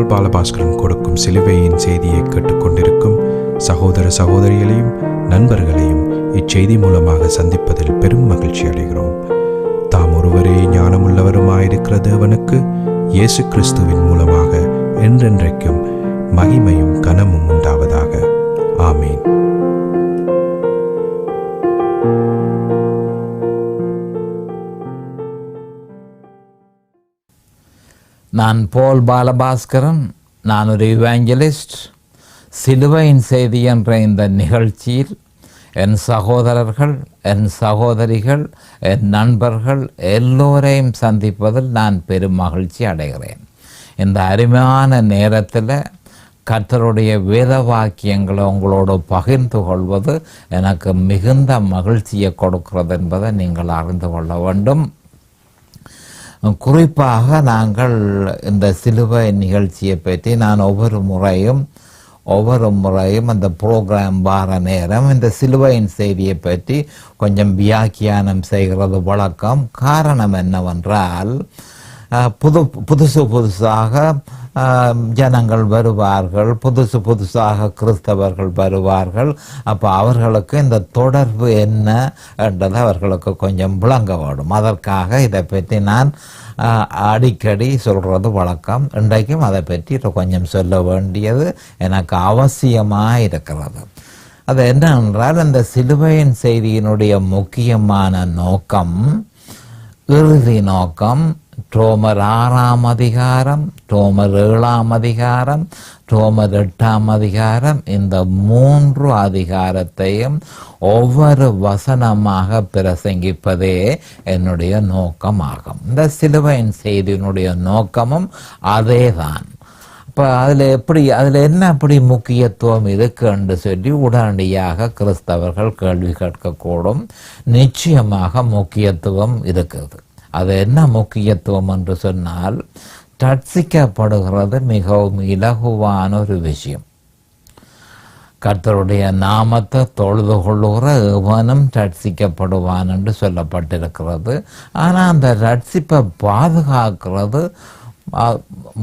பால் பாலபாஸ்கரன் கொடுக்கும் சிலுவையின் செய்தியை கேட்டுக்கொண்டிருக்கும் சகோதர சகோதரிகளையும் நண்பர்களையும் இச்செய்தி மூலமாக சந்திப்பதில் பெரும் மகிழ்ச்சி அடைகிறோம். தாம் ஒருவரே ஞானமுள்ளவருமாயிருக்கிற தேவனுக்கு இயேசு கிறிஸ்துவின் மூலமாக என்றென்றைக்கும் மகிமையும் கனமும் உண்டாவதாக. ஆமீன். நான் பால் பாலபாஸ்கரன். நான் ஒரு இவாஞ்சலிஸ்ட். சிலுவையின் செய்தி என்ற இந்த நிகழ்ச்சியில் என் சகோதரர்கள், என் சகோதரிகள், என் நண்பர்கள் எல்லோரையும் சந்திப்பதில் நான் பெரும் மகிழ்ச்சி அடைகிறேன். இந்த அருமையான நேரத்தில் கர்த்தருடைய வேத வாக்கியங்களை உங்களோடு பகிர்ந்து கொள்வது எனக்கு மிகுந்த மகிழ்ச்சியை கொடுக்கிறது என்பதை நீங்கள் அறிந்து கொள்ள வேண்டும். குறிப்பாக நாங்கள் இந்த சிலுவை நிகழ்ச்சியை பற்றி நான் ஒவ்வொரு முறையும் அந்த ப்ரோக்ராம் வார நேரம் இந்த சிலுவையின் செய்தியை பற்றி கொஞ்சம் வியாக்கியானம் செய்கிறது வழக்கம். காரணம் என்னவென்றால் புதுசாக ஜனங்கள் வருவார்கள், புதுசாக கிறிஸ்தவர்கள் வருவார்கள். அப்போ அவர்களுக்கு இந்த தொடர்பு என்ன என்றது அவர்களுக்கு கொஞ்சம் விளங்க வேண்டும். அதற்காக இதை பற்றி நான் அடிக்கடி சொல்கிறது வழக்கம். இன்றைக்கும் அதை பற்றி கொஞ்சம் சொல்ல வேண்டியது எனக்கு அவசியமாக இருக்கிறது. அது என்னவென்றால், இந்த சிலுவையின் செய்தியினுடைய முக்கியமான நோக்கம், இறுதி நோக்கம், ரோமர் 6ஆம் அதிகாரம், ரோமர் 7ஆம் அதிகாரம், ரோமர் 8ஆம் அதிகாரம், இந்த 3 அதிகாரத்தையும் ஒவ்வொரு வசனமாக பிரசங்கிப்பதே என்னுடைய நோக்கமாகும். இந்த சிலுவையின் செய்தியினுடைய நோக்கமும் அதே தான். இப்போ அதில் என்ன அப்படி முக்கியத்துவம் இருக்கு என்று சொல்லி உடனடியாக கிறிஸ்தவர்கள் கேள்வி கேட்கக்கூடும். நிச்சயமாக முக்கியத்துவம் இருக்குது. அது என்ன முக்கியத்துவம் என்று சொன்னால், ரட்சிக்கப்படுகிறது மிகவும் இலகுவான ஒரு விஷயம். கர்த்தருடைய நாமத்தை தொழுது கொள்ளுகிற எவனும் ரட்சிக்கப்படுவான் என்று சொல்லப்பட்டிருக்கிறது. ஆனால் அந்த ரட்சிப்பை பாதுகாக்கிறது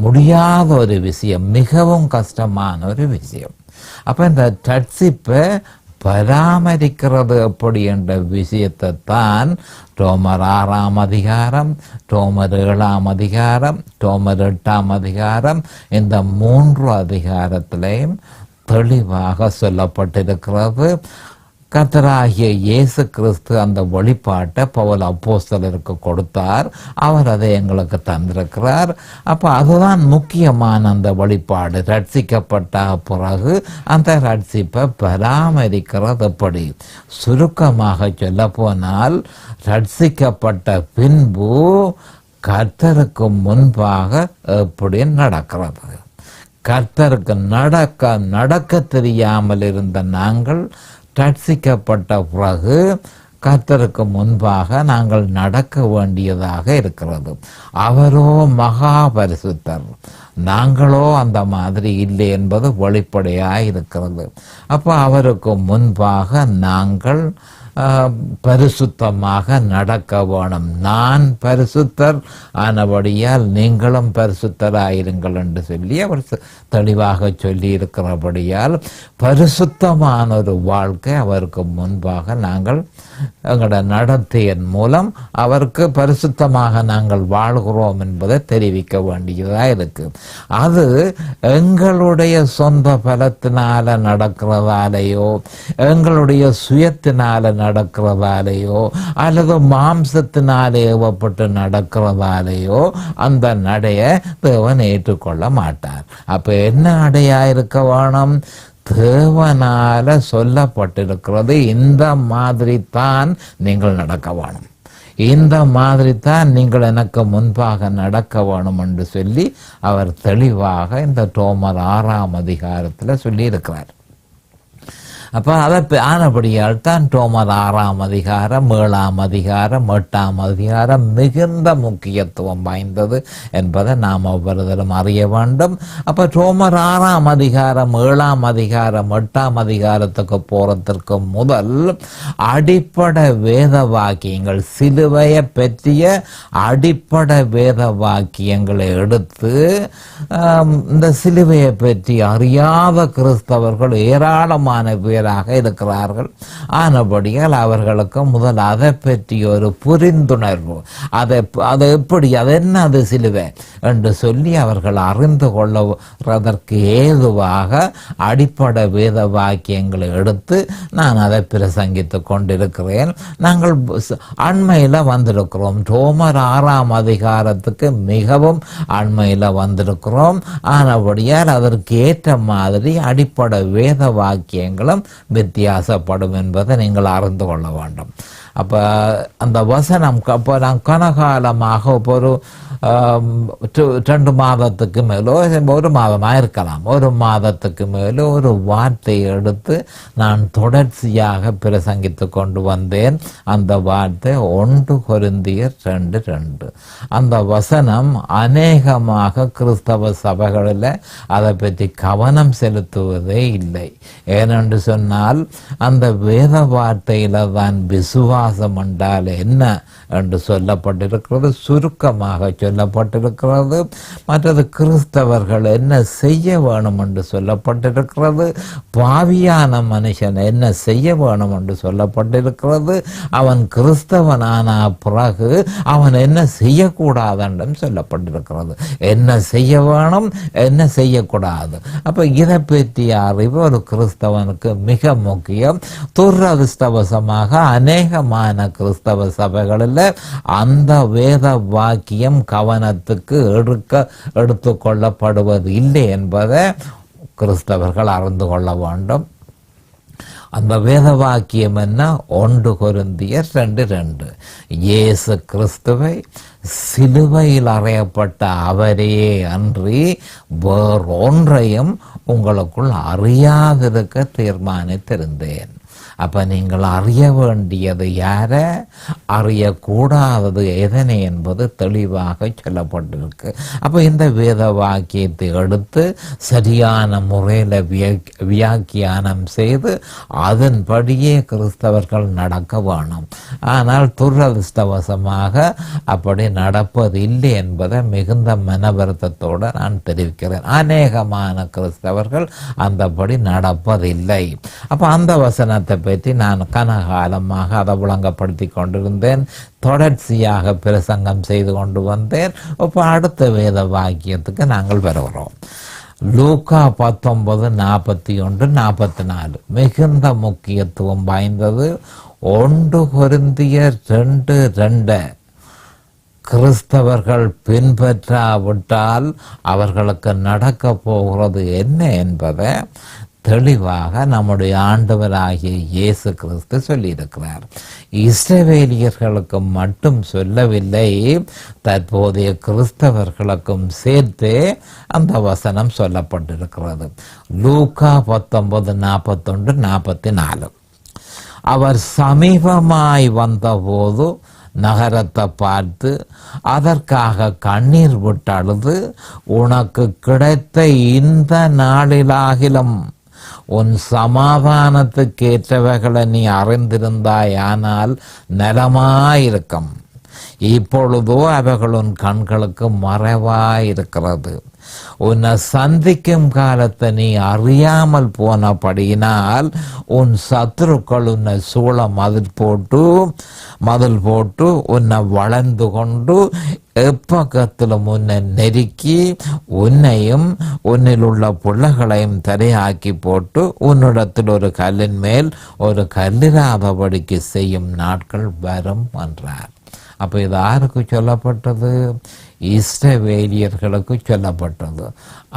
முடியாத ஒரு விஷயம், மிகவும் கஷ்டமான ஒரு விஷயம். அப்போ இந்த ரட்சிப்பை பராமரிக்கிறது எப்படி என்ற விஷயத்தை தான் ரோமர் 6ஆம் அதிகாரம், ரோமர் 7ஆம் அதிகாரம், ரோமர் 8ஆம் அதிகாரம், இந்த 3 அதிகாரத்திலையும் தெளிவாக சொல்லப்பட்டிருக்கிறது. கர்த்தராகிய இயேசு கிறிஸ்து அந்த வெளிப்பாட்டை பவுல் அப்போஸ்தலருக்கு கொடுத்தார். அவர் அதை எங்களுக்கு தந்திருக்கிறார். அப்போ அதுதான் முக்கியமான அந்த வெளிப்பாடு. ரட்சிக்கப்பட்ட பிறகு அந்த ரட்சிப்பை பராமரிக்கிறது எப்படி? சுருக்கமாக சொல்ல போனால், ரட்சிக்கப்பட்ட பின்பு கர்த்தருக்கு முன்பாக எப்படி நடக்கிறது? கர்த்தருக்கு நடக்க தெரியாமல் இருந்த நாங்கள் ரட்சிக்கப்பட்ட பிறகு கர்த்தருக்கு முன்பாக நாங்கள் நடக்க வேண்டியதாக இருக்கிறது. அவரோ மகா பரிசுத்தர், நாங்களோ அந்த மாதிரி இல்லை என்பது வெளிப்படையாக இருக்கிறது. அப்போ அவருக்கு முன்பாக நாங்கள் பரிசுத்தமாக நடக்க வேணும். நான் பரிசுத்தர் ஆனபடியால் நீங்களும் பரிசுத்தராயிருங்கள் என்று சொல்லி அவர் தெளிவாக சொல்லி இருக்கிறபடியால் பரிசுத்தமான ஒரு வாழ்க்கை அவருக்கு முன்பாக நாங்கள் எங்களோட நடத்தையின் மூலம் அவருக்கு பரிசுத்தமாக நாங்கள் வாழ்கிறோம் என்பதை தெரிவிக்க வேண்டியதாக இருக்கு. அது எங்களுடைய சொந்த பலத்தினால நடக்கிறதாலேயோ, எங்களுடைய சுயத்தினால நடக்கிறதாலேயோ, அல்லது மாம்சத்தினாலே ஏவப்பட்டு நடக்கிறதாலேயோ அந்த நடைய தேவன் ஏற்றுக்கொள்ள மாட்டார். அப்ப என்ன நடையா இருக்க வேணும்? தேவனால சொல்லப்பட்டிருக்கிறது, இந்த மாதிரி தான் நீங்கள் நடக்க வேணும், இந்த மாதிரி தான் நீங்கள் எனக்கு முன்பாக நடக்க வேணும் என்று சொல்லி அவர் தெளிவாக இந்த ரோமர் 6ஆம் அதிகாரத்தில் சொல்லி இருக்கிறார். அப்போ அதை ஆனபடியால் தான் ரோமர் 6ஆம் அதிகாரம் 7ஆம் அதிகாரம் 8ஆம் அதிகாரம் மிகுந்த முக்கியத்துவம் வாய்ந்தது என்பதை நாம் ஒவ்வொருத்தரும் அறிய வேண்டும். அப்போ ரோமர் 6ஆம் அதிகாரம் 7ஆம் அதிகாரம் 8ஆம் அதிகாரத்துக்கு போறதற்கு முதல் அடிப்படை வேத வாக்கியங்கள், சிலுவையை பற்றிய அடிப்படை வேத வாக்கியங்களை எடுத்து இந்த சிலுவையை பற்றி அறியாத கிறிஸ்தவர்கள் ஏராளமான பேராக இருக்கிறார்கள். ஆனபடியால் அவர்களுக்கு முதல் அதை பற்றி ஒரு புரிந்துணர்வு, அதை எப்படி, அது என்ன, அது சிலுவை என்று சொல்லி அவர்கள் அறிந்து கொள்வதற்கு ஏதுவாக அடிப்படை வேத வாக்கியங்களை எடுத்து நான் அதை பிரசங்கித்து கொண்டிருக்கிறேன். நாங்கள் அண்மையில் வந்திருக்கிறோம், ரோமர் 6ஆம் அதிகாரத்துக்கு மிகவும் அண்மையில் வந்திருக்கிறோம். ஆனபடியால் அதற்கு ஏற்ற மாதிரி அடிப்படை வேத வாக்கியங்களும் வித்தியாசப்படும் என்பதை நீங்கள் அறிந்து கொள்ள வேண்டும். அப்போ அந்த வசனம் அப்போ நான் கனகாலமாக ஒரு 2 மாதத்துக்கு மேலோ 1 மாதமாக இருக்கலாம், 1 மாதத்துக்கு மேலோ ஒரு வார்த்தையை எடுத்து நான் தொடர்ச்சியாக பிரசங்கித்து கொண்டு வந்தேன். அந்த வார்த்தை 1 கொரிந்தியர் 2:2. அந்த வசனம் அநேகமாக கிறிஸ்தவ சபைகளில் அதை பற்றி கவனம் செலுத்துவதே இல்லை. ஏனென்று சொன்னால் அந்த வேத வார்த்தையில தான் விசுவாசம் என்றால் என்ன என்று சொல்லப்பட்டிருக்கிறது, சுருக்கமாக சொல்லப்பட்டிருக்கிறது. மற்றது கிறிஸ்தவர்கள் என்ன செய்ய வேணும் என்று சொல்லப்பட்டிருக்கிறது, பாவியான மனுஷன் என்ன செய்ய வேணும் என்று சொல்லப்பட்டிருக்கிறது, அவன் கிறிஸ்தவனான பிறகு அவன் என்ன செய்யக்கூடாது என்றும் சொல்லப்பட்டிருக்கிறது, என்ன செய்ய வேணும் என்ன செய்யக்கூடாது. அப்போ இதை பற்றிய அறிவு ஒரு கிறிஸ்தவனுக்கு மிக முக்கியம். துரதிர்ஷ்டவசமாக அநேகமான கிறிஸ்தவ சபைகளில் அந்த வேத வாக்கியம் கவனத்துக்கு எடுத்து கொள்ளப்படுவது இல்லை என்பதை கிறிஸ்தவர்கள் அறிந்து கொள்ள வேண்டும். அந்த வேத வாக்கியம் என்ன? 1 கொரிந்தியர் 2:2. இயேசு கிறிஸ்துவை சிலுவையில் அறையப்பட்ட அவரையே அன்றி வேறொன்றையும் உங்களுக்குள் அறியாதிருக்க தீர்மானித்திருந்தேன். அப்போ நீங்கள் அறிய வேண்டியது யார, அறியக்கூடாதது எதனை என்பது தெளிவாக சொல்லப்பட்டிருக்கு. அப்போ இந்த வேத வாக்கியத்தை எடுத்து சரியான முறையில் வியாக்கியானம் செய்து அதன்படியே கிறிஸ்தவர்கள் நடக்க வேணும். ஆனால் துரதிர்ஷ்டவசமாக அப்படி நடப்பது இல்லை என்பதை மிகுந்த மனவருத்தத்தோடு நான் தெரிவிக்கிறேன். அநேகமான கிறிஸ்தவர்கள் அந்தபடி நடப்பதில்லை. அப்போ அந்த வசனத்தை பற்றி நான் கனகாலமாக அதை விளங்கப்படுத்தி கொண்டிருந்தேன், தொடர்ச்சியாக பிரசங்கம் செய்து கொண்டு வந்தேன். இப்போ அடுத்த வேத வாக்கியத்துக்கு நாங்கள் வருகிறோம். லூக்கா 19:41-44 மிகுந்த முக்கியத்துவம் வாய்ந்தது. 1 கொரிந்தியர் 2:2 கிறிஸ்தவர்கள் பின்பற்றாவிட்டால் அவர்களுக்கு நடக்க போகிறது என்ன என்பதை தெளிவாக நம்முடைய ஆண்டவராகிய இயேசு கிறிஸ்து சொல்லியிருக்கிறார். இஸ்ரவேலியர்களுக்கு மட்டும் சொல்லவில்லை, தற்போதைய கிறிஸ்தவர்களுக்கும் சேர்த்தே அந்த வசனம் சொல்லப்பட்டிருக்கிறது. லூக்கா 19:41-44 அவர் சமீபமாய் வந்தபோது நகரத்தை பார்த்து அதற்காக கண்ணீர் விட்டழுது, உனக்கு கிடைத்த இந்த நாளிலாகிலும் உன் சமாதானத்துக்கு ஏற்றவைகளை நீ அறிந்திருந்தாயானால் நலமாயிருக்கும். இப்பொழுதோ அவைகள் உன் கண்களுக்கு மறைவாயிருக்கிறது. உன்னை சந்திக்கும் காலத்தை நீ அறியாமல் போனபடியினால் உன் சத்துருக்கள் உன்னை சூழ மதில் போட்டு உன்னை வளர்ந்து கொண்டு எப்பக்கத்திலும் உன்னை நெருக்கி உன்னையும் உன்னில் உள்ள பிள்ளைகளையும் தரையாக்கி போட்டு உன்னிடத்தில் ஒரு கல்லின் மேல் ஒரு கல்லிராதபடிக்கு செய்யும் நாட்கள் வரும் என்றார். அப்போ இது யாருக்கு சொல்லப்பட்டது? இஸ்ரவேலியர்களுக்கு சொல்லப்பட்டது.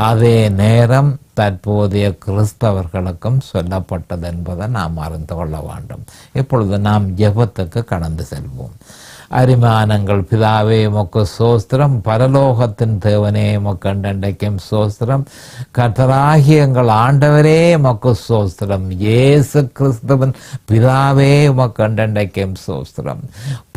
அதே நேரம் தற்போதைய கிறிஸ்தவர்களுக்கும் சொல்லப்பட்டது என்பதை நாம் அறிந்து கொள்ள வேண்டும். இப்பொழுது நாம் ஜெபத்துக்கு கடந்து செல்வோம். அரிமானங்கள் பிதாவே உமக்கு சோஸ்திரம், பரலோகத்தின் தேவனே உமக்கு அண்டண்டைக்கும் சோஸ்திரம், கர்த்தராகிய எங்கள் ஆண்டவரே உமக்கு சோஸ்திரம், இயேசு கிறிஸ்துவின் பிதாவே உமக்கு அண்டண்டைக்கும் சோஸ்திரம்.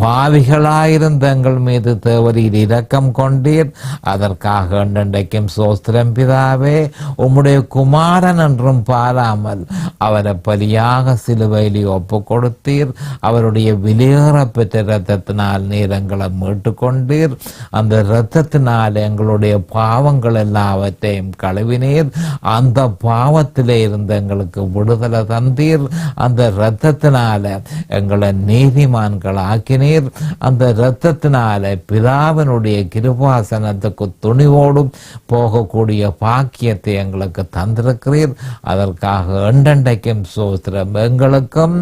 பாவிகளாயிருந்த எங்கள் மீது தேவரீர் இரக்கம் கொண்டீர், அதற்காக அண்டண்டைக்கும் சோஸ்திரம் பிதாவே. உம்முடைய குமாரன் என்றும் பாராமல் அவரை பலியாக சிலுவையில் ஒப்பு கொடுத்தீர். அவருடைய விலையேற பெற்ற இரத்தத்தினால் நீர் எங்களை மீட்டு கொண்டீர். அந்த இரத்தத்தினால் எங்களுடைய பாவங்கள் எல்லாவற்றையும் கழுவினீர். அந்த பாவத்திலே இருந்து எங்களுக்கு விடுதலை தந்தீர். அந்த இரத்தத்தினால எங்களை நீதிமான்கள் ஆக்கினீர். அந்த இரத்தத்தினால பிதாவினுடைய கிருபாசனத்துக்கு துணிவோடும் போகக்கூடிய பாக்கியத்தை எங்களுக்கு தந்திருக்கிறீர். அதற்காக எண்டண்டைக்கும் சோத்திரம். எங்களுக்கும்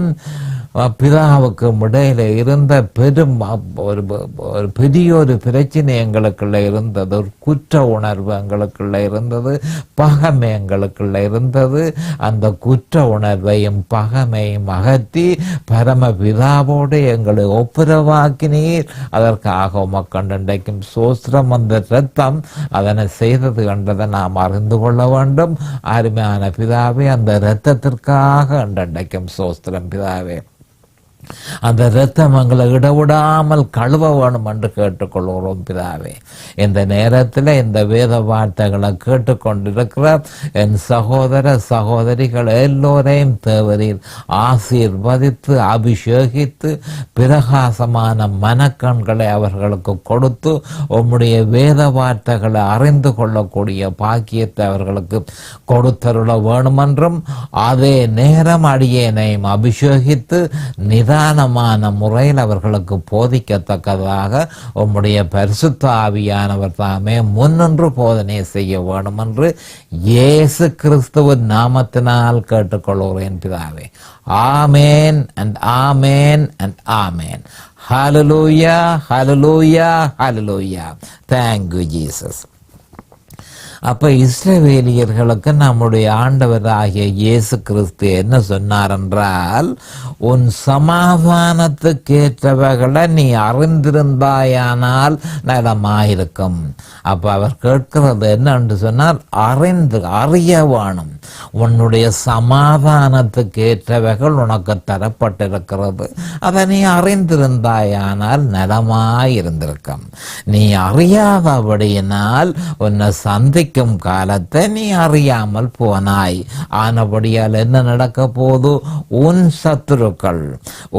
பிதாவுக்கும் இடையில இருந்த பெரும் ஒரு பெரிய ஒரு பிரச்சனை எங்களுக்குள்ள இருந்தது. ஒரு குற்ற உணர்வு எங்களுக்குள்ள இருந்தது, பகைமை எங்களுக்குள்ள இருந்தது. அந்த குற்ற உணர்வையும் பகைமையும் அகற்றி பரம பிதாவோடு எங்களை ஒப்புரவாக்கினீர். அதற்காக உமக்கண்டைக்கும் சோஸ்திரம். அந்த இரத்தம் அதனை செய்தது என்றதை நாம் அறிந்து கொள்ள வேண்டும். அருமையான பிதாவே, அந்த இரத்தத்திற்காக அண்டைக்கும் சோஸ்திரம் பிதாவே. அந்த இரத்தம் எங்களை இடவிடாமல் கழுவ வேணும் என்று கேட்டுக்கொள்கிறோம் பிதாவே. இந்த நேரத்தில் இந்த வேத வார்த்தைகளை கேட்டுக்கொண்டிருக்கிற என் சகோதர சகோதரிகள் எல்லோரையும் தேவரீர் ஆசீர்வதித்து அபிஷேகித்து பிரகாசமான மனக்கண்களை அவர்களுக்கு கொடுத்து உம்முடைய வேத வார்த்தைகளை அறிந்து கொள்ளக்கூடிய பாக்கியத்தை அவர்களுக்கு கொடுத்தருள வேணுமென்றும், அதே நேரம் அடியேனையும் அபிஷேகித்து நிதானமான முறையில் அவர்களுக்கு போதிக்கத்தக்கதாக உம்முடைய பரிசுத்த ஆவியானவர் தாமே முன்னின்று போதனை செய்ய வேண்டும் என்று இயேசு கிறிஸ்துவின் நாமத்தினால் கேட்டுக்கொள்கிறேன் பிதாவே. ஆமேன் and amen and amen. Hallelujah, hallelujah, hallelujah. Thank you Jesus. அப்ப இஸ்ரவேலியர்களுக்கு நம்முடைய ஆண்டவர் ஆகிய இயேசு கிறிஸ்து என்ன சொன்னார் என்றால், உன் சமாதானத்துக்கு ஏற்றவைகளை நீ அறிந்திருந்தாயானால் நலமாயிருக்கும். அப்ப அவர் கேட்கிறது என்ன என்று சொன்னார், அறிய வேணும். உன்னுடைய சமாதானத்துக்கு ஏற்றவைகள் உனக்கு தரப்பட்டிருக்கிறது, அதை நீ அறிந்திருந்தாயானால் நலமாயிருந்திருக்கும். நீ அறியாதபடியினால் உன்னை சந்திக்கும் காலத்தை நீ அறியாமல் போனாய். ஆனபடியால் என்ன நடக்க போது, உன் சத்துருக்கள்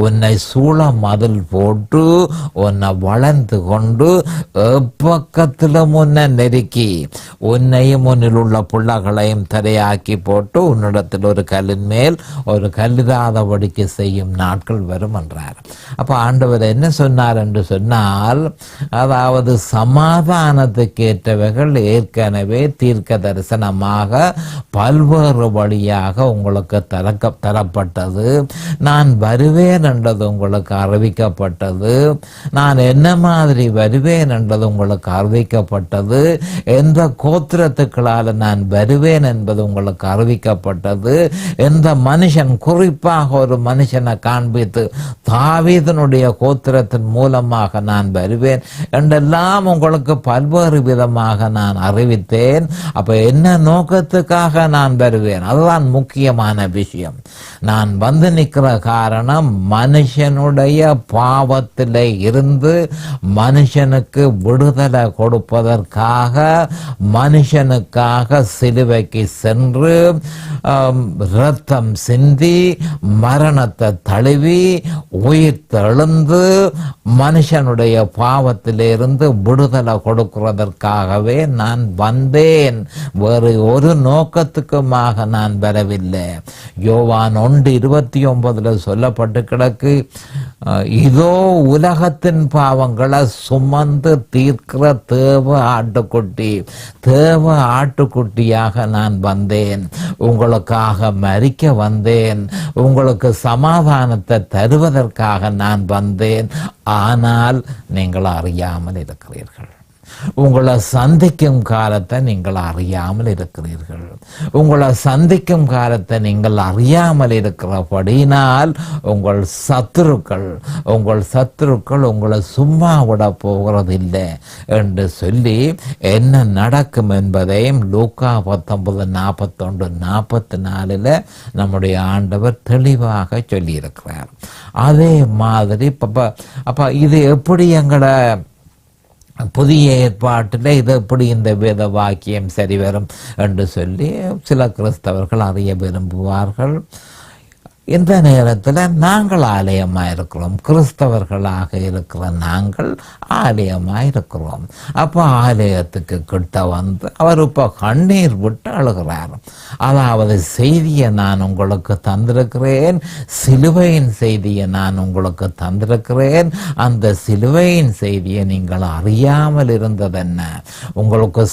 உன்னை சூழ மதில் போட்டு உன்னை வளர்ந்து கொண்டு எப்பக்கத்திலும் உன்னை நெருக்கி உன்னையும் உன்னில் உள்ள பிள்ளைகளையும் தரையாக்கி போட்டு உன்னிடத்தில் ஒரு கல்லின் மேல் ஒரு கல்லிடாதபடிக்கு செய்யும் நாட்கள் வரும் என்றார். அப்ப ஆண்டவர் என்ன சொன்னார் என்று சொன்னால், அதாவது சமாதானத்துக்கு ஏற்றவைகள் ஏற்கனவே தீர்க்க தரிசனமாக பல்வேறு வழியாக உங்களுக்கு தரப்பட்டது. நான் வருவேன் என்றது உங்களுக்கு அறிவிக்கப்பட்டது. நான் என்ன மாதிரி வருவேன் என்றது உங்களுக்கு அறிவிக்கப்பட்டது. எந்த கோத்திரத்துக்களால் நான் வருவேன் என்பது உங்களுக்கு அறிவிக்கப்பட்டது. எந்த மனுஷன், குறிப்பாக ஒரு மனுஷனை காண்பித்து தாவீதனுடைய கோத்திரத்தின் மூலமாக நான் வருவேன் என்றெல்லாம் உங்களுக்கு பல்வேறு விதமாக நான் அறிவித்தேன். அப்ப என்ன நோக்கத்துக்காக நான் வருவேன், அதுதான் முக்கியமான விஷயம். நான் வந்து நிற்கிற காரணம், மனுஷனுடைய பாவத்திலே இருந்து மனுஷனுக்கு விடுதலை கொடுப்பதற்காக, மனுஷனுக்காக சிலுவைக்கு சென்று இரத்தம் சிந்தி மரணத்தை தழுவி உயிர் தெழுந்து மனுஷனுடைய பாவத்திலிருந்து விடுதலை கொடுக்கிறதற்காகவே நான் வந்தேன். வேறு ஒரு நோக்கத்துக்குமாக நான் வரவில்லை. யோவான் 1:29 சொல்லப்பட்டு கிடக்கு, இதோ உலகத்தின் பாவங்களை சுமந்து தீர்க்கிற தேவ ஆட்டுக்குட்டி, தேவ ஆட்டுக்குட்டியாக நான் வந்தேன். உங்களுக்காக மரிக்க வந்தேன். உங்களுக்கு சமாதானத்தை தருவதற்காக நான் வந்தேன். ஆனால் நீங்கள் அறியாமல் இருக்கிறீர்கள். உங்களை சந்திக்கும் காலத்தை நீங்கள் அறியாமல் இருக்கிறீர்கள். உங்களை சந்திக்கும் காலத்தை நீங்கள் அறியாமல் இருக்கிறபடினால் உங்கள் சத்துருக்கள் உங்களை சும்மா விட போகிறதில்லை என்று சொல்லி என்ன நடக்கும் என்பதையும் லூக்கா 19:41-44 நம்முடைய ஆண்டவர் தெளிவாக சொல்லியிருக்கிறார். அதே மாதிரி அப்ப இது எப்படி எங்களை புதிய ஏற்பாட்டில் இது எப்படி இந்த வேத வாக்கியம் சரி வரும் என்று சொல்லி சில கிறிஸ்தவர்கள் அறிய விரும்புவார்கள். இந்த நேரத்தில் நாங்கள் ஆலயமாக இருக்கிறோம், கிறிஸ்தவர்களாக இருக்கிற நாங்கள் ஆலயமாக இருக்கிறோம். அப்போ ஆலயத்துக்கு கிட்ட வந்து அவர் இப்போ கண்ணீர் விட்டு அழுகிறார். அதாவது செய்தியை நான் உங்களுக்கு தந்திருக்கிறேன், சிலுவையின் செய்தியை நான் உங்களுக்கு தந்திருக்கிறேன். அந்த சிலுவையின் செய்தியை நீங்கள் அறியாமல் இருந்ததென்ன? உங்களுக்கு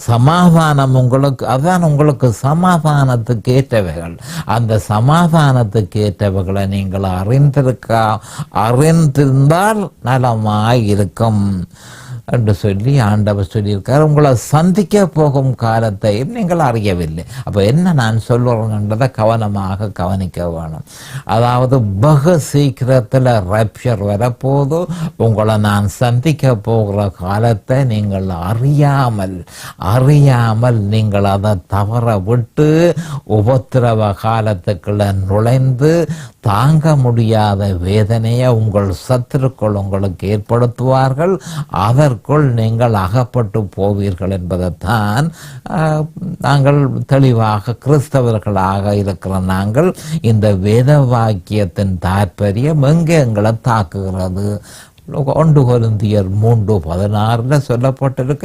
சமாதானம் உங்களுக்கு அதான் உங்களுக்கு சமாதானத்துக்கு ஏற்றவைகள். அந்த சமாதானத்துக்கு ஏற்றவர்களை நீங்கள் அறிந்திருந்தால் நலமாயிருக்கும் என்று சொல்லி ஆண்டவர் சொல்லியிருக்கார். உங்களை சந்திக்க போகும் காலத்தையும் நீங்கள் அறியவில்லை. அப்போ என்ன நான் சொல்லுறேன்றதை கவனமாக கவனிக்க வேணும். அதாவது பகு சீக்கிரத்தில் ரப்ஷர் வரப்போது உங்களை நான் சந்திக்க போகிற காலத்தை நீங்கள் அறியாமல் நீங்கள் அதை தவற விட்டு உபத்திரவ காலத்துக்குள்ள நுழைந்து தாங்க முடியாத வேதனையை உங்கள் சத்துருக்கள் உங்களுக்கு ஏற்படுத்துவார்கள். அதற்குள் நீங்கள் அகப்பட்டு போவீர்கள் என்பதைத்தான் நாங்கள் தெளிவாக கிறிஸ்தவர்களாக இருக்கிற நாங்கள் இந்த வேத வாக்கியத்தின் தாற்பயம் எங்கே எங்களை தாக்குகிறது. 1 கொரிந்தியர் 3:16 சொல்லப்பட்டிருக்க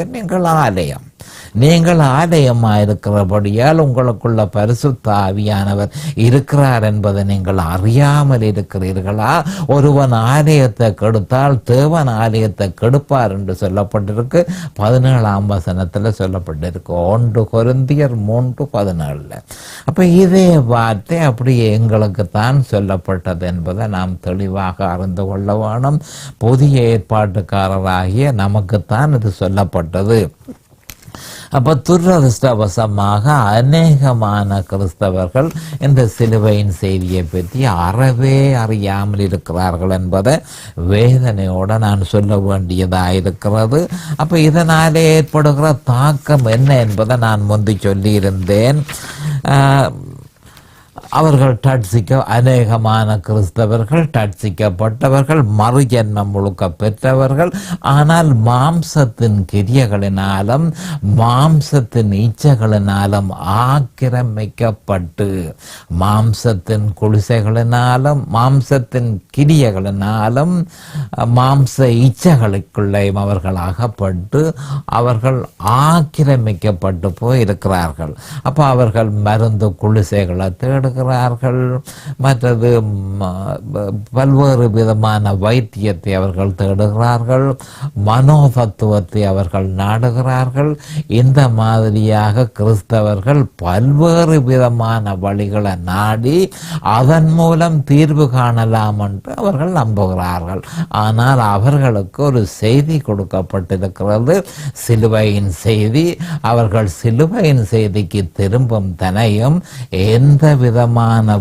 நீங்கள் ஆலயமாக இருக்கிறபடியால் உங்களுக்குள்ள பரிசுத்த ஆவியானவர் இருக்கிறார் என்பதை நீங்கள் அறியாமல் இருக்கிறீர்களா? ஒருவன் ஆலயத்தை கெடுத்தால் தேவன் ஆலயத்தை கெடுப்பார் என்று சொல்லப்பட்டிருக்கு. 17ஆம் வசனத்தில் சொல்லப்பட்டிருக்கு, 1 கொரிந்தியர் 3:17. அப்போ இதே வார்த்தை அப்படியே எங்களுக்கு தான் சொல்லப்பட்டது என்பதை நாம் தெளிவாக அறிந்து கொள்ள வேணும். புதிய ஏற்பாட்டுக்காரராகிய நமக்குத்தான் இது சொல்லப்பட்டது. அப்போ துரதிருஷ்டவசமாக அநேகமான கிறிஸ்தவர்கள் இந்த சிலுவையின் செய்தியை பற்றி அறவே அறியாமல் இருக்கிறார்கள் என்பதை வேதனையோடு நான் சொல்ல வேண்டியதாக இருக்கிறது. அப்போ இதனாலே ஏற்படுகிற தாக்கம் என்ன என்பதை நான் முந்தி சொல்லியிருந்தேன். அவர்கள் அநேகமான கிறிஸ்தவர்கள் டட்சிக்கப்பட்டவர்கள், மறுஜன்மம் முழுக்க பெற்றவர்கள். ஆனால் மாம்சத்தின் கிரியைகளினாலும் மாம்சத்தின் இச்சைகளினாலும் ஆக்கிரமிக்கப்பட்டு மாம்சத்தின் குடிசைகளினாலும் மாம்சத்தின் கிரியைகளினாலும் மாம்ச இச்சைகளுக்குள்ளேயும் அவர்கள் அகப்பட்டு அவர்கள் ஆக்கிரமிக்கப்பட்டு போயிருக்கிறார்கள். அப்போ அவர்கள் மருந்து குடிசைகளை தேடுகிறார்கள். மற்றது பல்வேறு விதமான வைத்தியத்தை அவர்கள் தேடுகிறார்கள், மனோதத்துவத்தை அவர்கள் நாடுகிறார்கள். இந்த மாதிரியாக கிறிஸ்தவர்கள் பல்வேறு விதமான வழிகளை நாடி அதன் மூலம் தீர்வு காணலாம் என்று அவர்கள் நம்புகிறார்கள். ஆனால் அவர்களுக்கு ஒரு செய்தி கொடுக்கப்பட்டிருக்கிறது, சிலுவையின் செய்தி. அவர்கள் சிலுவையின் செய்திக்கு திரும்பும் தனையும் எந்த விதமான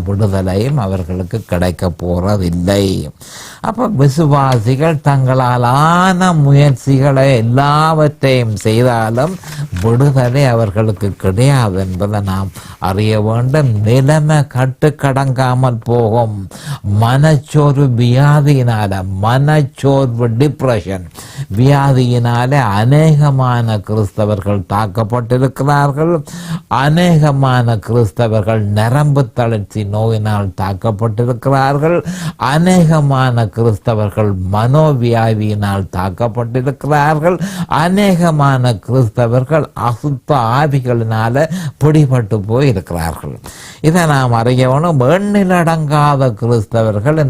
விடுதலையும் அவர்களுக்கு கிடைக்க போறதில்லை. அப்ப விசுவாசிகள் தங்களால் ஆன முயற்சிகளை எல்லாவற்றையும் செய்தாலும் விடுதலை அவர்களுக்கு கிடையாது என்பதை நாம் அறிய வேண்டும். நிலைமை கட்டுக்கடங்காமல் போகும். மனச்சோர்வு வியாதியினால, மனச்சோர்வு டிப்ரெஷன் வியாதியினால அநேகமான கிறிஸ்தவர்கள் தாக்கப்பட்டிருக்கிறார்கள். அநேகமான கிறிஸ்தவர்கள் நரம்பு தளர்ச்சி நோயினால் தாக்கப்பட்டிருக்கிறார்கள். அநேகமான கிறிஸ்தவர்கள் மனோவியாதியினால் தாக்கப்பட்டிருக்கிறார்கள். அநேகமான கிறிஸ்தவர்கள் அசுத்த ஆவிகளினால பிடிபட்டு போயிருக்கிறார்கள். இதை நாம் அறியவனும். எண்ணிலடங்காத கிறிஸ்தவர்கள்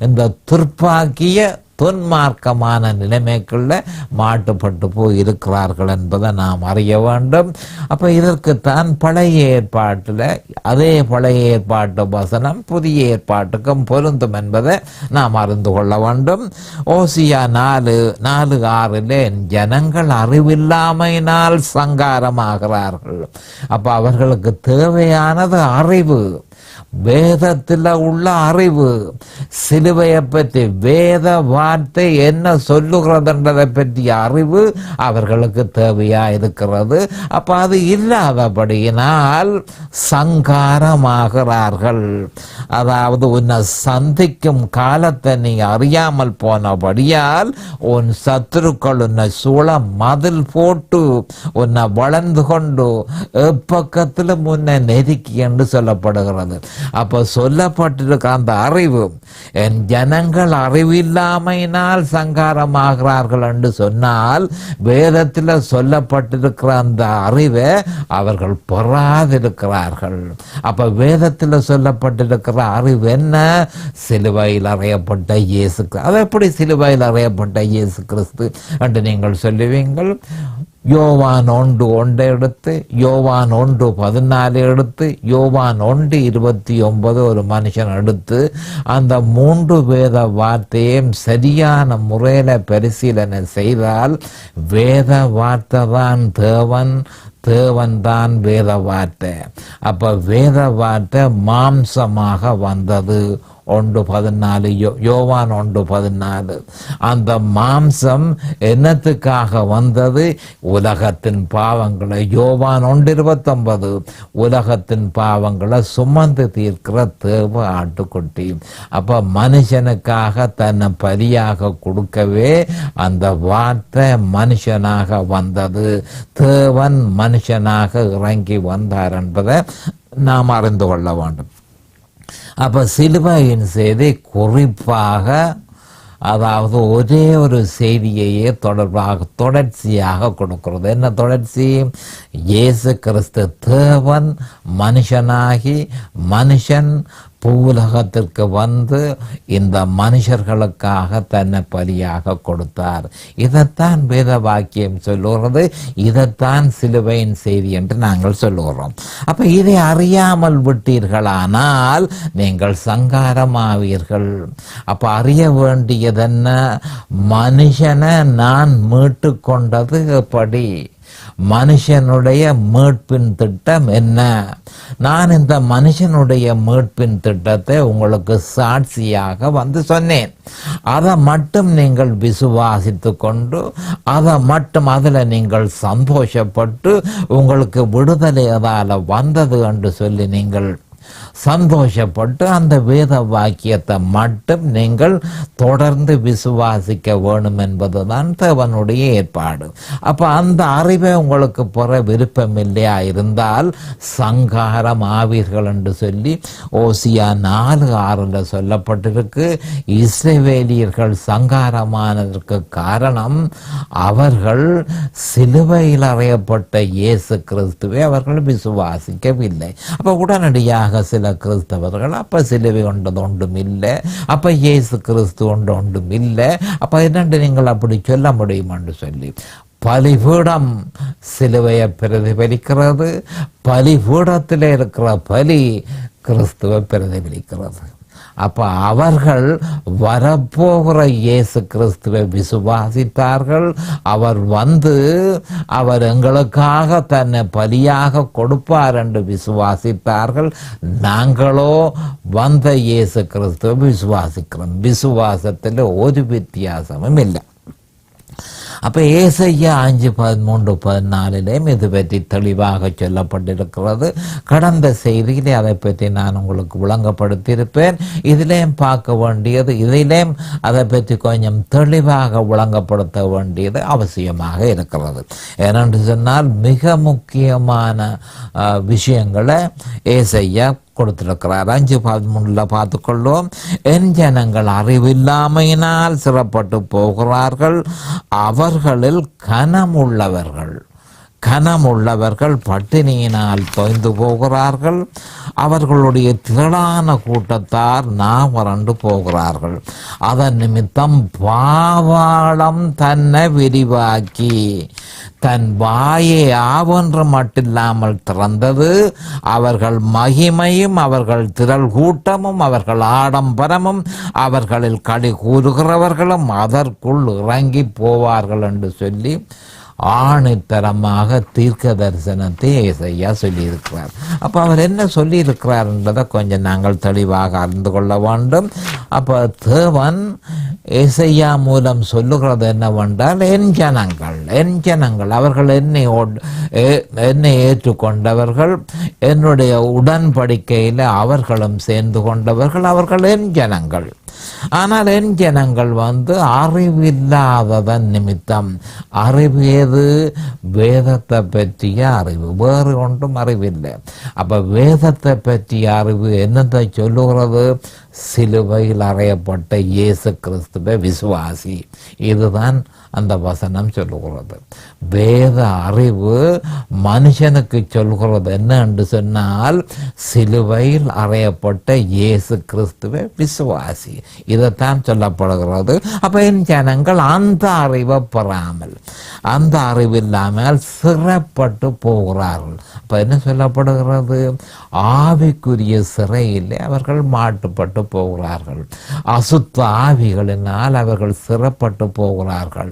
இந்த துர்ப்பாக்கிய துன்மார்க்கமான நிலைமைக்குள்ள மாட்டுப்பட்டு போய் இருக்கிறார்கள் என்பதை நாம் அறிய வேண்டும். அப்ப இதற்குத்தான் பழைய ஏற்பாட்டில் அதே பழைய ஏற்பாட்டு வசனம் புதிய ஏற்பாட்டுக்கும் பொருந்தும் என்பதை நாம் அறிந்து கொள்ள வேண்டும். ஓசியா 4:6 ஜனங்கள் அறிவில்லாமையினால் சங்காரமாகிறார்கள். அப்ப அவர்களுக்கு தேவையானது அறிவு, வேதத்தில் உள்ள அறிவு, சிலுவையை பற்றி வேத வார்த்தை என்ன சொல்லுகிறதுன்றதை பற்றிய அறிவு அவர்களுக்கு தேவையா இருக்கிறது. அப்ப அது இல்லாதபடியினால் சங்காரமாகிறார்கள். அதாவது உன்னை சந்திக்கும் காலத்தை நீ அறியாமல் போனபடியால் உன் சத்துருக்கள் உன்னை சூழ மதில் போட்டு உன்னை வளர்ந்து கொண்டு எப்பக்கத்திலும் உன்னை நெருக்கி என்று சொல்லப்படுகிறது. அப்ப சொல்லப்பட்டிருக்க அந்த அறிவு, என் ஜனங்கள் அறிவில்லாமையினால் சங்காரமாகிறார்கள் என்று சொன்னால் வேதத்தில் சொல்லப்பட்டிருக்கிற அந்த அறிவை அவர்கள் பெறாதிருக்கிறார்கள். அப்ப வேதத்தில் சொல்லப்பட்டிருக்கிற அறிவு என்ன? சிலுவையில் அறையப்பட்ட இயேசு கிறிஸ்து. அது எப்படி சிலுவையில் அறையப்பட்ட இயேசு கிறிஸ்து என்று நீங்கள் சொல்லுவீங்கள்? யோவான் 1:1 எடுத்து, யோவான் 1:14 எடுத்து, யோவான் 1:29 ஒரு மனுஷன் எடுத்து அந்த 3 வேத வார்த்தையும் சரியான முறையில் பரிசீலனை செய்தால் வேத வார்த்தை தான் தேவன், தேவன் தான் வேத வார்த்தை. அப்ப வேத வார்த்தை மாம்சமாக வந்தது. 1:14 யோவான் 1:14. அந்த மாம்சம் என்னத்துக்காக வந்தது? உலகத்தின் பாவங்களை. யோவான் 1:29 உலகத்தின் பாவங்களை சுமந்து தீர்க்கிற தேவ ஆட்டுக்குட்டி. அப்ப மனுஷனுக்காக தன்னை பலியாக கொடுக்கவே அந்த வார்த்தை மனுஷனாக வந்தது. தேவன் மனுஷனாக இறங்கி வந்தார் என்பதை நாம் அறிந்து கொள்ள வேண்டும். அப்ப சிலுவையின் செய்தி குறிப்பாக, அதாவது ஒரே ஒரு செய்தியையே தொடர்ச்சியாக கொடுக்கிறது. என்ன தொடர்ச்சி? இயேசு கிறிஸ்து தேவன் மனுஷனாகி மனுஷன் பூவுலகத்திற்கு வந்து இந்த மனுஷர்களுக்காக தன்னை பலியாக கொடுத்தார். இதைத்தான் வேத வாக்கியம் சொல்லுகிறது. இதைத்தான் சிலுவையின் செய்தி என்று நாங்கள் சொல்லுகிறோம். அப்ப இதை அறியாமல் விட்டீர்களானால் நீங்கள் சங்காரமாவீர்கள். அப்ப அறிய வேண்டியதென்ன? மனுஷனை நான் மீட்டு கொண்டது எப்படி? மனுஷனுடைய மீட்பின் திட்டம் என்ன? நான் இந்த மனுஷனுடைய மீட்பின் திட்டத்தை உங்களுக்கு சாட்சியாக வந்து சொன்னேன். அதை மட்டும் நீங்கள் விசுவாசித்து கொண்டு அதில் நீங்கள் சந்தோஷப்பட்டு உங்களுக்கு விடுதலை அதால வந்தது என்று சொல்லி நீங்கள் சந்தோஷப்பட்டு அந்த வேத வாக்கியத்தை மட்டும் நீங்கள் தொடர்ந்து விசுவாசிக்க வேணும் என்பதுதான் தேவனுடைய ஏற்பாடு. அப்ப அந்த அறிவை உங்களுக்கு பெற விருப்பம் இல்லையா இருந்தால் சங்காரம் ஆவீர்கள் என்று சொல்லி ஓசியா 4:6 சொல்லப்பட்டிருக்கு. இஸ்ரவேலியர்கள் சங்காரமானதற்கு காரணம் அவர்கள் சிலுவையில் அறையப்பட்ட இயேசு கிறிஸ்துவை அவர்கள் விசுவாசிக்கவில்லை. அப்ப உடனடியாக சில கிறிஸ்தவர்கள் அப்ப சிலுவை கொண்டது ஒன்றும் இல்லை, அப்ப இயேசு கிறிஸ்து ஒன்றும் இல்லை, அப்ப என்னென்று நீங்கள் அப்படி சொல்ல முடியும் என்று சொல்லி பலிபீடம் சிலுவையை பிரதிபலிக்கிறது. பலிபீடத்தில் இருக்கிற பலி கிறிஸ்துவை பிரதிபலிக்கிறது. அப்ப அவர்கள் வரப்போகிற இயேசு கிறிஸ்துவை விசுவாசித்தார்கள். அவர் வந்து அவர் எங்களுக்காக தன்னை பலியாக கொடுப்பார் என்று விசுவாசித்தார்கள். நாங்களோ வந்த இயேசு கிறிஸ்துவை விசுவாசிக்கிறோம். விசுவாசத்தில் ஒரு வித்தியாசமும் இல்லை. அப்ப ஏசாயா 5:13-14 இது பற்றி தெளிவாக சொல்லப்பட்டிருக்கிறது. கடந்த செய்தியிலே அதை பற்றி நான் உங்களுக்கு விளங்கப்படுத்தியிருப்பேன். இதிலேயும் பார்க்க வேண்டியது, இதிலேயும் அதை பற்றி கொஞ்சம் தெளிவாக விளங்கப்படுத்த வேண்டியது அவசியமாக இருக்கிறது. ஏனென்று சொன்னால் மிக முக்கியமான விஷயங்களை ஏசாயா கொடுத்திருக்கிறார். 5:13 பார்த்துக்கொள்வோம். என் ஜனங்கள் அறிவில்லாமையினால் சிறப்பட்டு போகிறார்கள், அவர்களில் கனமுள்ளவர்கள். கனமுள்ளவர்கள் பட்டினியினால் தொய்ந்து போகிறார்கள். அவர்களுடைய திரளான கூட்டத்தார் வறண்டு போகிறார்கள். அதன் நிமித்தம் பாவாளம் தன்னை விரிவாக்கி தன் வாயை ஆவென்று மட்டில்லாமல் திறந்தது. அவர்கள் மகிமையும் அவர்கள் திரள் கூட்டமும் அவர்கள் ஆடம்பரமும் அவர்களில் களி கூறுகிறவர்களும் அதற்குள் இறங்கி போவார்கள் என்று சொல்லி ஆணித்தரமாக தீர்க்க தரிசனத்தை ஏசையா சொல்லியிருக்கிறார். அப்போ அவர் என்ன சொல்லியிருக்கிறார் என்பதை கொஞ்சம் நாங்கள் தெளிவாக அறிந்து கொள்ள வேண்டும். அப்போ தேவன் ஏசையா மூலம் சொல்லுகிறது என்னவென்றால், என் ஜனங்கள் அவர்கள் என்னை ஏற்றுக்கொண்டவர்கள், என்னுடைய உடன்படிக்கையில் அவர்களும் சேர்ந்து கொண்டவர்கள், அவர்கள் என் ஜனங்கள். ஆனால் என் ஜனங்கள் அறிவில்லாததன் நிமித்தம், அறிவு எது? வேதத்தை பற்றிய அறிவு, வேறு ஒன்றும் அறிவில்லை. அப்ப வேதத்தை பற்றிய அறிவு என்னத்தை சொல்லுகிறது? சிலுவையில் அறையப்பட்ட இயேசு கிறிஸ்துவை விசுவாசி. இதுதான் அந்த வசனம் சொல்லுகிறது. வேத அறிவு மனுஷனுக்கு சொல்கிறது என்ன என்று சொன்னால், சிலுவையில் அறையப்பட்ட இயேசு கிறிஸ்துவை விசுவாசி. இதைத்தான் சொல்லப்படுகிறது. அப்ப என் ஜனங்கள் அந்த அறிவை பெறாமல், அந்த அறிவு இல்லாமல் சிறைப்பட்டு போகிறார்கள். அப்ப என்ன சொல்லப்படுகிறது? ஆவிக்குரிய சிறையில் அவர்கள் மாட்டுப்பட்டு போகிறார்கள். அசுத்த ஆவிகளினால் அவர்கள் சிறைப்பட்டு போகிறார்கள்.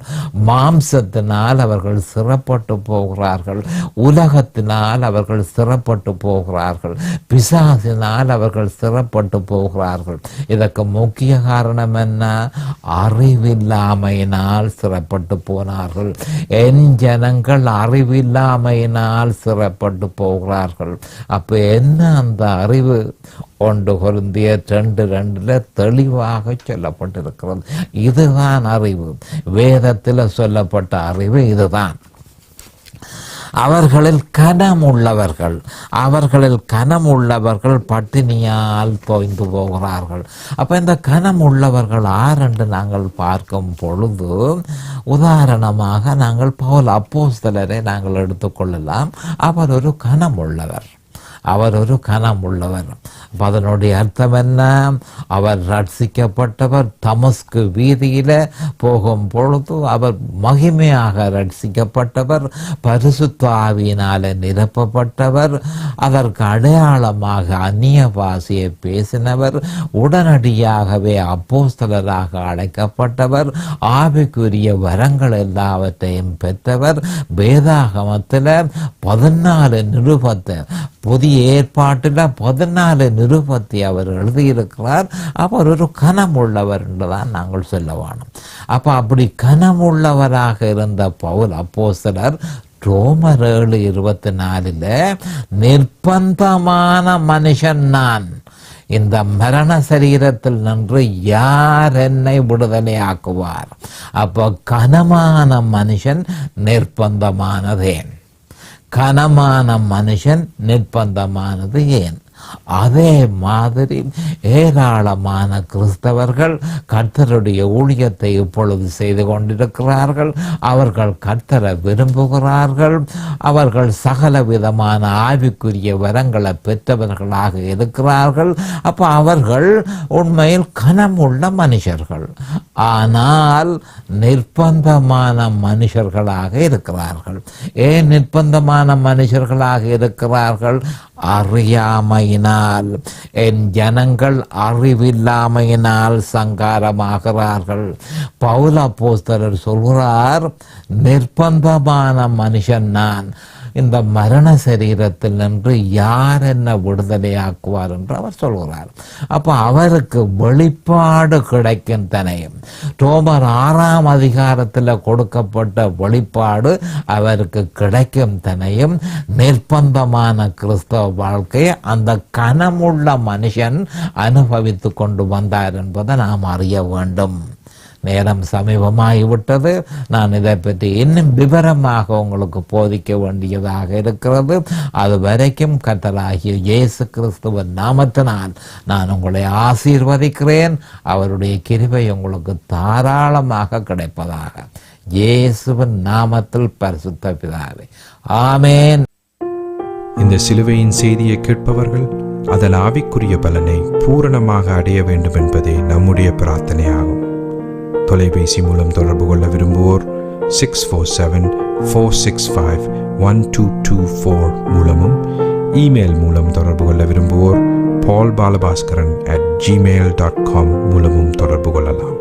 மாம்சத்தினால் அவர்கள் சிறைப்பட்டு போகிறார்கள். உலகத்தினால் அவர்கள் சிறைப்பட்டு போகிறார்கள். பிசாசினால் அவர்கள் சிறைப்பட்டு போகிறார்கள். இதற்கு முக்கிய காரணம் என்ன? அறிவில்லாமையினால் சிறைப்பட்டு போனார்கள். என் ஜனங்கள் அறிவில்லாமையினால் சிறைப்பட்டு போகிறார்கள். அப்ப என்ன அந்த அறிவு? 1 கொரிந்தியர் 2:2 தெளிவாக சொல்லப்பட்டிருக்கிறது. இதுதான் அறிவு. வேதத்தில் சொல்லப்பட்ட அறிவு இதுதான். அவர்களில் கனமுள்ளவர்கள் பட்டினியால் தோய்ந்து போகிறார்கள். அப்ப இந்த கனமுள்ளவர்கள் ஆரென்று நாங்கள் பார்க்கும் பொழுது, உதாரணமாக நாங்கள் பவுல் அப்போஸ்தலரை நாங்கள் எடுத்துக்கொள்ளலாம். அவர் ஒரு கனமுள்ளவர். அதனுடைய அர்த்தம் என்ன? அவர் ரட்சிக்கப்பட்டவர். தமஸ்கு வீதியில போகும் பொழுது அவர் மகிமையாக ரட்சிக்கப்பட்டவர், பரிசுத்த ஆவியினால நிரப்பப்பட்டவர், அதற்கு அடையாளமாக அந்நிய பாஷையை பேசினவர், உடனடியாகவே அப்போஸ்தலராக அழைக்கப்பட்டவர், ஆவிக்குரிய வரங்கள் எல்லாவற்றையும் பெற்றவர். வேதாகமத்தில் 14 நிருபத்தை, புதிய ஏற்பாட்டில் 14 நிருபத்தை அவர் எழுதியிருக்கிறார். அவர் ஒரு கனமுள்ளவர் என்றுதான் நாங்கள் சொல்ல வேணும். அப்படி கனமுள்ளவராக இருந்த பவுல் அப்போஸ்தலர் ரோமர் 7:24 நிர்பந்தமான மனுஷன் நான், இந்த மரண சரீரத்தில் நின்று யார் என்னை விடுதலை ஆக்குவார்? அப்போ கனமான மனுஷன் நிர்பந்தமானதேன்? கனமான மனுஷன் நிர்பந்தமானது ஏன்? அதே மாதிரி ஏராளமான கிறிஸ்தவர்கள் கர்த்தருடைய ஊழியத்தை இப்பொழுது செய்து கொண்டிருக்கிறார்கள். அவர்கள் கர்த்தரை விரும்புகிறார்கள். அவர்கள் சகல விதமான ஆவிக்குரிய வரங்களை பெற்றவர்களாக இருக்கிறார்கள். அப்ப அவர்கள் உண்மையில் கனமுள்ள மனுஷர்கள், ஆனால் நிர்பந்தமான மனுஷர்களாக இருக்கிறார்கள். ஏன் நிர்பந்தமான மனுஷர்களாக இருக்கிறார்கள்? அறியாமையினால். என் ஜனங்கள் அறிவில்லாமையினால் சங்காரமாகிறார்கள். பவுல் அப்போஸ்தலர் சொல்கிறார், நிர்பந்தமான மனுஷன் நான், இந்த மரண சரீரத்தில் நின்று யார் என்ன விடுதலையாக்குவார் என்று அவர் சொல்கிறார். அப்போ அவருக்கு வெளிப்பாடு கிடைக்கும் தனையும். ரோமர் 6ஆம் அதிகாரத்தில் கொடுக்கப்பட்ட வெளிப்பாடு அவருக்கு கிடைக்கும் தனையும் நிர்பந்தமான கிறிஸ்தவ வாழ்க்கையை அந்த கனமுள்ள மனுஷன் அனுபவித்து கொண்டு வந்தார் என்பதை நாம் அறிய வேண்டும். நேரம் சமீபமாகிவிட்டது. நான் இதை பற்றி இன்னும் விவரமாக உங்களுக்கு போதிக்க வேண்டியதாக இருக்கிறது. அது வரைக்கும் கர்த்தராகிய இயேசு கிறிஸ்துவின் நாமத்தினால் நான் உங்களை ஆசீர்வதிக்கிறேன். அவருடைய கிருபை உங்களுக்கு தாராளமாக கிடைப்பதாக. இயேசுவின் நாமத்தில் பரிசுத்த பிதாவே, ஆமென். இந்த சிலுவையின் செய்தியை கேட்பவர்கள் அதன் ஆவிக்குரிய பலனை பூரணமாக அடைய வேண்டும் என்பதே நம்முடைய பிரார்த்தனையாகும். தொலைபேசி மூலம் தொடர்பு கொள்ள விரும்புவோர் 647-465-1224 மூலமும், இமெயில் மூலம் தொடர்பு கொள்ள விரும்புவோர் paulbalabhaskaran@gmail.com மூலமும் தொடர்பு கொள்ளலாம்.